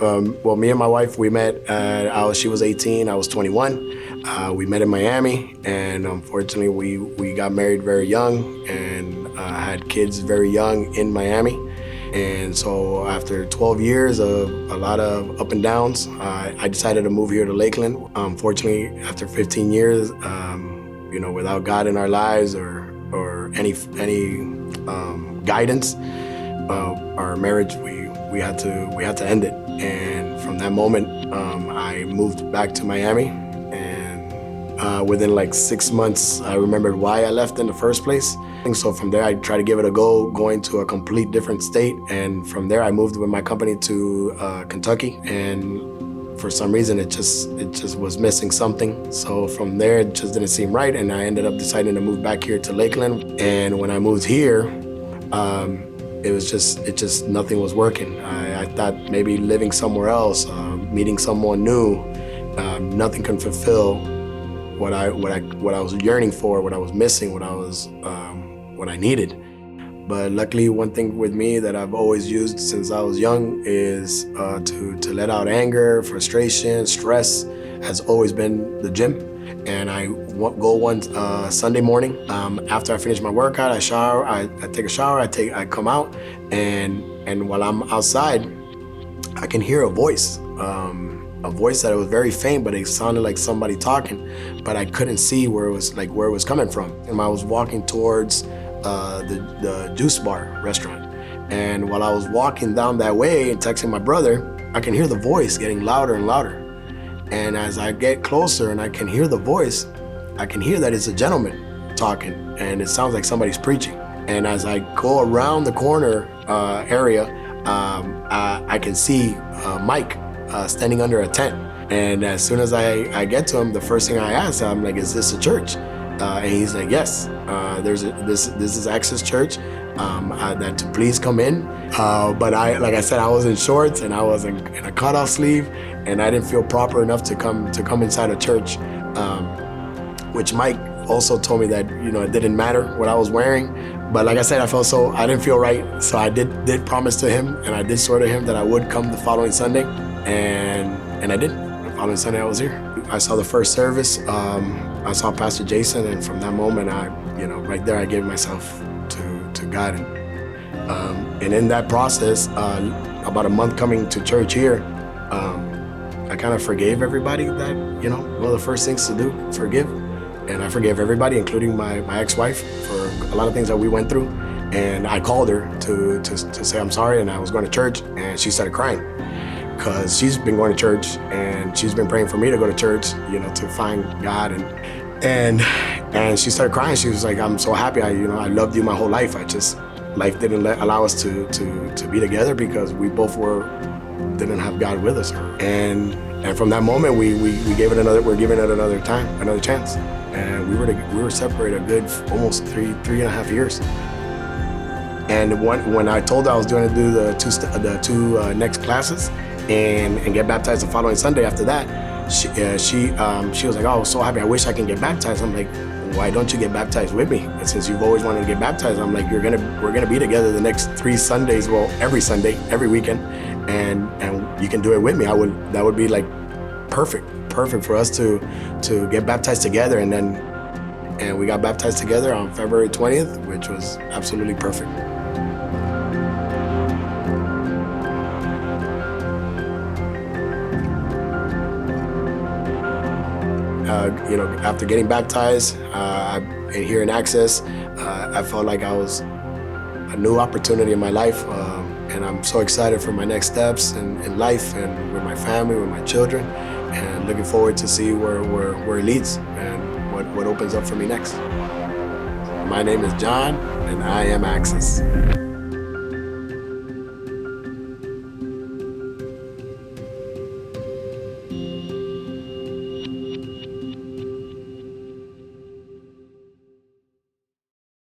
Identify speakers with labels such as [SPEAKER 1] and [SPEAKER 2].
[SPEAKER 1] Well, me and my wife, we met, she was 18, I was 21. We met in Miami, and unfortunately we got married very young and had kids very young in Miami. And so after 12 years of a lot of up and downs, I decided to move here to Lakeland. Unfortunately, after 15 years, without God in our lives or any guidance, our marriage, we had to end it. And from that moment, I moved back to Miami. And within like 6 months, I remembered why I left in the first place. And so from there, I tried to give it a go, going to a complete different state. And from there, I moved with my company to Kentucky. And for some reason, it just was missing something. So from there, it just didn't seem right. And I ended up deciding to move back here to Lakeland. And when I moved here, it just nothing was working. I thought maybe living somewhere else, meeting someone new, nothing can fulfill what I was yearning for, what I was missing, what I needed. But luckily, one thing with me that I've always used since I was young is to let out anger, frustration, stress has always been the gym. And I go one Sunday morning after I finish my workout. I shower, I take a shower, I come out, and while I'm outside, I can hear a voice that was very faint, but it sounded like somebody talking, but I couldn't see where it was coming from. And I was walking towards the juice bar restaurant, and while I was walking down that way and texting my brother, I can hear the voice getting louder and louder. And as I get closer and I can hear the voice, I can hear that it's a gentleman talking, and it sounds like somebody's preaching. And as I go around the corner area, I can see Mike standing under a tent. And as soon as I get to him, the first thing I ask, I'm like, "Is this a church?" And he's like, "Yes, this is Access Church. That to please come in." But like I said, I was in shorts and I was in a cutoff sleeve, and I didn't feel proper enough to come inside a church. Which Mike also told me that it didn't matter what I was wearing. But like I said, I didn't feel right, so I did promise to him, and I did swear to him that I would come the following Sunday, and I did. The following Sunday I was here. I saw the first service. I saw Pastor Jason, and from that moment, right there, I gave myself to God. And in that process, about a month coming to church here, I kind of forgave everybody that, one of the first things to do, forgive. And I forgave everybody, including my ex-wife, for a lot of things that we went through. And I called her to say I'm sorry, and I was going to church, and she started crying. Because she's been going to church, and she's been praying for me to go to church, to find God. And she started crying. She was like, "I'm so happy. I loved you my whole life. Life didn't allow us to be together because we both didn't have God with us." And from that moment, we're giving it another chance. And we were separated a good almost three and a half years. And when I told her I was going to do the two next classes and get baptized the following Sunday after that, she was like, "Oh, I was so happy. I wish I can get baptized." I'm like, "Why don't you get baptized with me? And since you've always wanted to get baptized," I'm like, we're gonna be together the next 3 Sundays. Well, every Sunday, every weekend, and you can do it with me. That would be like perfect for us to get baptized together. And we got baptized together on February 20th, which was absolutely perfect. After getting baptized here in Access, I felt like I was a new opportunity in my life, and I'm so excited for my next steps in life and with my family, with my children, and looking forward to see where it leads and what opens up for me next. My name is John, and I am Access.